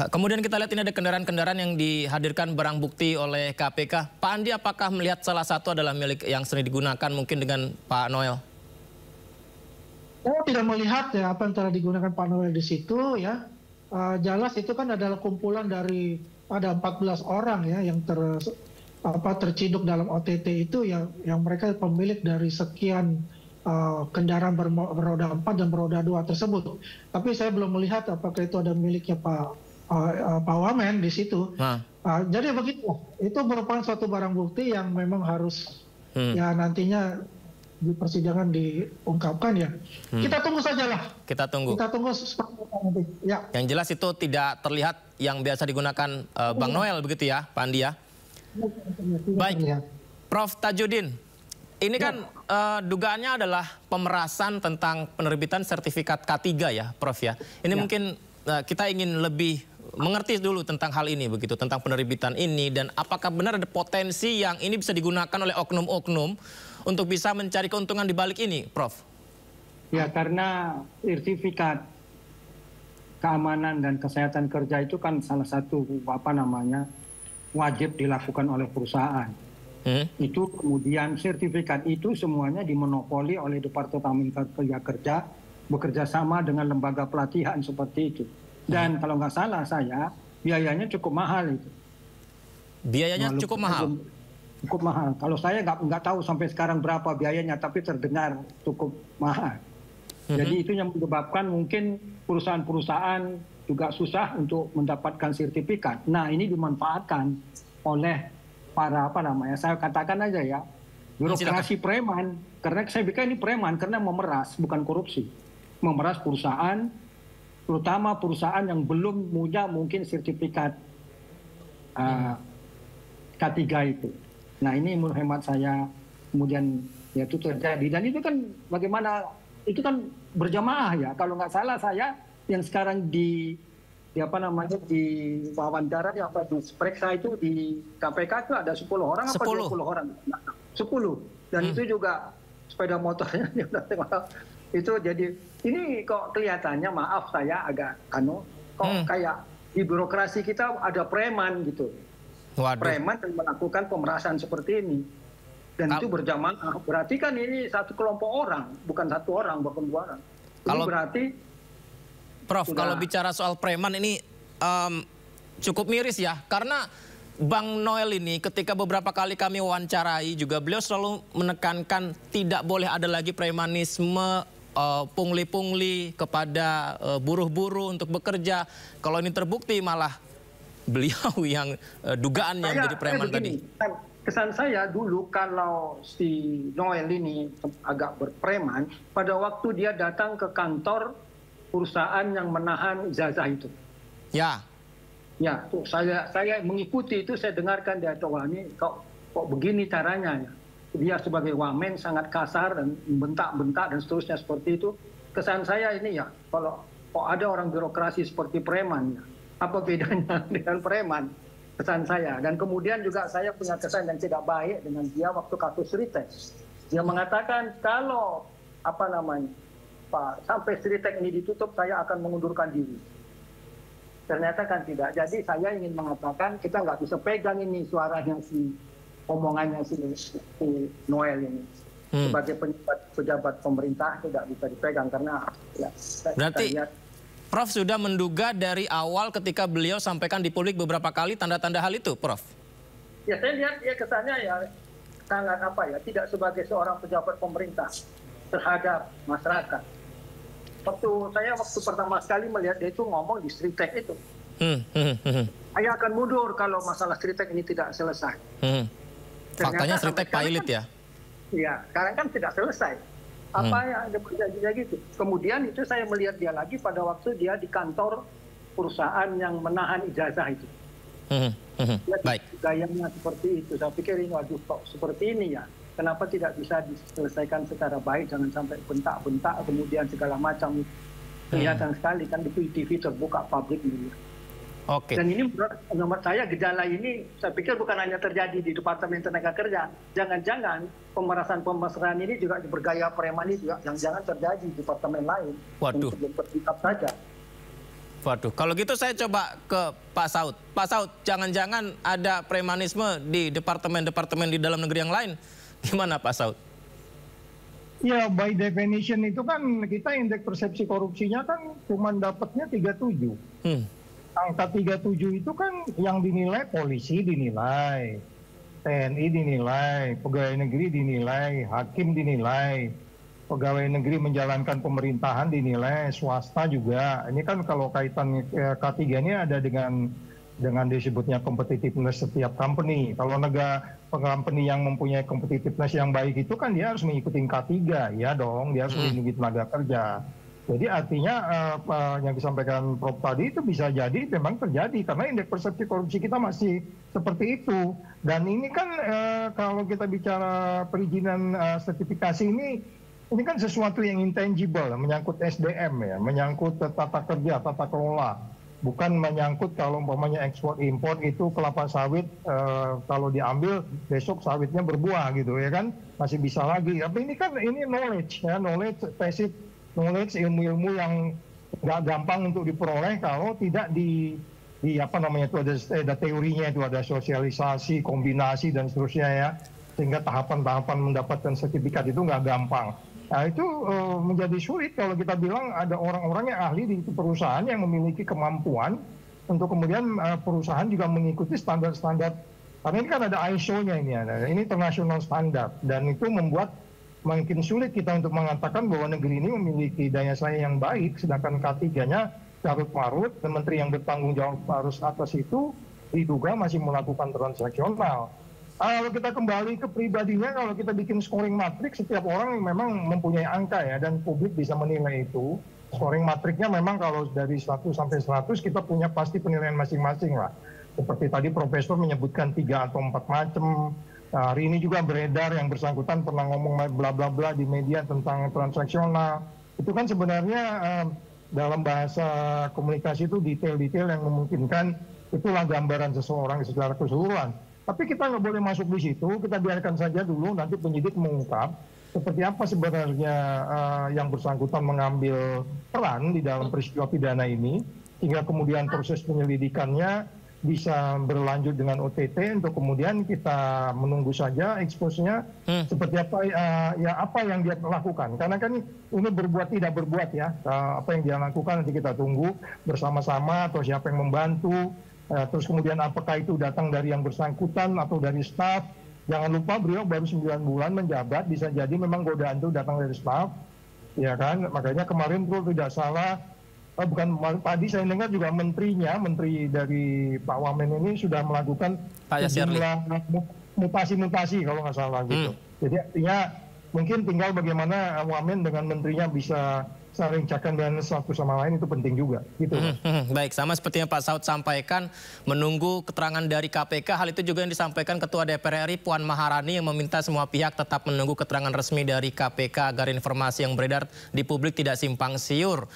Kemudian kita lihat ini ada kendaraan-kendaraan yang dihadirkan barang bukti oleh KPK. Pak Andi, apakah melihat salah satu adalah milik yang sering digunakan mungkin dengan Pak Noel? Saya tidak melihat ya apa yang telah digunakan Pak Noel di situ ya. Jelas itu kan adalah kumpulan dari ada 14 orang ya yang terciduk dalam OTT itu yang mereka pemilik dari sekian kendaraan beroda 4 dan beroda 2 tersebut. Tapi saya belum melihat apakah itu ada miliknya Pak Wamen di situ. Jadi begitu, itu merupakan suatu barang bukti yang memang harus ya nantinya di persidangan diungkapkan ya. Kita tunggu sajalah. Kita tunggu. Kita tunggu seperti apa nanti. Ya. Yang jelas itu tidak terlihat yang biasa digunakan Bang Noel begitu ya, Pak Andi ya. Baik, Prof. Tajudin. Ini kan dugaannya adalah pemerasan tentang penerbitan sertifikat K3 ya, Prof ya. Ini mungkin kita ingin lebih mengerti dulu tentang hal ini begitu, tentang penerbitan ini dan apakah benar ada potensi yang ini bisa digunakan oleh oknum-oknum untuk bisa mencari keuntungan di balik ini, Prof? Ya, karena sertifikat keamanan dan kesehatan kerja itu kan salah satu wajib dilakukan oleh perusahaan. Itu kemudian sertifikat itu semuanya dimonopoli oleh Departemen Kerja bekerja sama dengan lembaga pelatihan seperti itu. Dan kalau nggak salah saya, biayanya cukup mahal itu. Biayanya cukup mahal? Cukup mahal. Kalau saya nggak tahu sampai sekarang berapa biayanya, tapi terdengar cukup mahal. Jadi itu yang menyebabkan mungkin perusahaan-perusahaan juga susah untuk mendapatkan sertifikat. Nah, ini dimanfaatkan oleh para saya katakan aja ya, birokrasi preman. Karena saya pikir ini preman karena memeras, bukan korupsi. Memeras perusahaan, terutama perusahaan yang belum punya mungkin sertifikat K3 itu. Nah, ini menurut hemat saya kemudian ya itu terjadi. Dan itu kan bagaimana, itu kan berjamaah ya. Kalau nggak salah saya yang sekarang di wawancara di periksa itu di KPK itu ada 10 orang 10. apa 20 orang? 10. Dan itu juga sepeda motornya itu jadi ini kok kelihatannya maaf saya agak kok kayak di birokrasi kita ada preman gitu. Waduh. Preman yang melakukan pemerasan seperti ini. Dan itu berjamaah. Berarti kan ini satu kelompok orang, bukan satu orang, bukan 2 orang. Ini berarti Prof, kalau bicara soal preman ini cukup miris ya, karena Bang Noel ini ketika beberapa kali kami wawancarai juga beliau selalu menekankan tidak boleh ada lagi premanisme, pungli-pungli kepada buruh-buruh untuk bekerja. Kalau ini terbukti malah beliau yang dugaannya menjadi preman tadi. Kesan saya dulu kalau si Noel ini agak berpreman pada waktu dia datang ke kantor perusahaan yang menahan ijazah itu. Ya. Ya, tuh saya mengikuti itu, saya dengarkan dia, wah ini kok begini caranya ya. Dia sebagai wamen sangat kasar dan bentak-bentak dan seterusnya seperti itu. Kesan saya ini ya, kalau kok ada orang birokrasi seperti preman ya, apa bedanya dengan preman? Kesan saya. Dan kemudian juga saya punya kesan yang tidak baik dengan dia waktu kasus Sritek. Dia mengatakan kalau Pak, sampai Sritek ini ditutup saya akan mengundurkan diri. Ternyata kan tidak. Jadi saya ingin mengatakan kita nggak bisa pegang ini suaranya omongannya si Noel ini. Sebagai pejabat pemerintah tidak bisa dipegang karena ya, berarti Prof sudah menduga dari awal ketika beliau sampaikan di publik beberapa kali tanda-tanda hal itu, Prof? Ya saya lihat ya kesannya ya sangat tidak sebagai seorang pejabat pemerintah terhadap masyarakat. Waktu pertama sekali melihat dia itu ngomong di Sritek itu, saya akan mundur kalau masalah Sritek ini tidak selesai. Faktanya Sritek pilot ya? Iya, sekarang kan tidak selesai. Apa yang ada perjanjiannya gitu. Kemudian itu saya melihat dia lagi pada waktu dia di kantor perusahaan yang menahan ijazah itu. Baik. Gayanya seperti itu. Saya pikir ini waduh kok seperti ini ya. Kenapa tidak bisa diselesaikan secara baik, jangan sampai bentak-bentak kemudian segala macam. Kelihatan sekali kan di TV terbuka publik ini. Oke. Dan ini menurut saya gejala ini saya pikir bukan hanya terjadi di Departemen Tenaga Kerja. Jangan-jangan pemerasan ini juga bergaya preman ini juga jangan-jangan terjadi di departemen lain. Waduh. Untuk bersikap saja. Waduh, kalau gitu saya coba ke Pak Saud. Pak Saud, jangan-jangan ada premanisme di departemen-departemen di dalam negeri yang lain. Gimana Pak Saud? Ya, by definition itu kan kita indeks persepsi korupsinya kan cuma dapatnya 37. Angka 37 itu kan yang dinilai polisi dinilai, TNI dinilai, pegawai negeri dinilai, hakim dinilai, pegawai negeri menjalankan pemerintahan dinilai, swasta juga. Ini kan kalau kaitan K3 ini ada dengan disebutnya competitiveness setiap company. Kalau company yang mempunyai competitiveness yang baik itu kan dia harus mengikuti K3, ya dong, dia harus melindungi tenaga kerja. Jadi artinya yang disampaikan Prof tadi itu bisa jadi memang terjadi karena indeks persepsi korupsi kita masih seperti itu. Dan ini kan kalau kita bicara perizinan sertifikasi ini kan sesuatu yang intangible, menyangkut SDM ya, menyangkut tata kerja, tata kelola. Bukan menyangkut kalau umpamanya ekspor impor itu kelapa sawit kalau diambil besok sawitnya berbuah gitu ya kan, masih bisa lagi. Tapi ini kan knowledge ya, basic knowledge, ilmu-ilmu yang nggak gampang untuk diperoleh kalau tidak di apa namanya itu ada teorinya, itu ada sosialisasi, kombinasi dan seterusnya ya, sehingga tahapan-tahapan mendapatkan sertifikat itu nggak gampang. Nah itu menjadi sulit kalau kita bilang ada orang-orang yang ahli di perusahaan yang memiliki kemampuan untuk kemudian perusahaan juga mengikuti standar-standar. Karena ini kan ada ISO-nya ini international standard, dan itu membuat makin sulit kita untuk mengatakan bahwa negeri ini memiliki daya saing yang baik, sedangkan K3-nya carut-marut, dan menteri yang bertanggung jawab harus atas itu diduga masih melakukan transaksional. Kalau kita kembali ke pribadinya, kalau kita bikin scoring matrix, setiap orang memang mempunyai angka ya, dan publik bisa menilai itu. Scoring matriknya memang kalau dari 1 sampai 100 kita punya pasti penilaian masing-masing lah. Seperti tadi Profesor menyebutkan 3 atau 4 macam. Nah, hari ini juga beredar yang bersangkutan pernah ngomong bla bla bla di media tentang transaksional. Itu kan sebenarnya dalam bahasa komunikasi itu detail-detail yang memungkinkan itulah gambaran seseorang secara keseluruhan. Tapi kita nggak boleh masuk di situ, kita biarkan saja dulu nanti penyidik mengungkap seperti apa sebenarnya yang bersangkutan mengambil peran di dalam peristiwa pidana ini, hingga kemudian proses penyelidikannya bisa berlanjut dengan OTT untuk kemudian kita menunggu saja eksposnya seperti apa apa yang dia lakukan. Karena kan ini berbuat tidak berbuat ya, apa yang dia lakukan nanti kita tunggu bersama-sama atau siapa yang membantu. Terus kemudian apakah itu datang dari yang bersangkutan atau dari staf. Jangan lupa beliau baru 9 bulan menjabat, bisa jadi memang godaan itu datang dari staf, ya kan. Makanya kemarin kalau tidak salah, tadi saya dengar juga menteri dari Pak Wamen ini sudah melakukan sejumlah mutasi-mutasi kalau nggak salah gitu. Jadi artinya mungkin tinggal bagaimana Wamen dengan menterinya bisa saling cakap dan satu sama lain, itu penting juga gitu. Baik, sama seperti yang Pak Saud sampaikan, menunggu keterangan dari KPK. Hal itu juga yang disampaikan Ketua DPR RI Puan Maharani yang meminta semua pihak tetap menunggu keterangan resmi dari KPK agar informasi yang beredar di publik tidak simpang siur.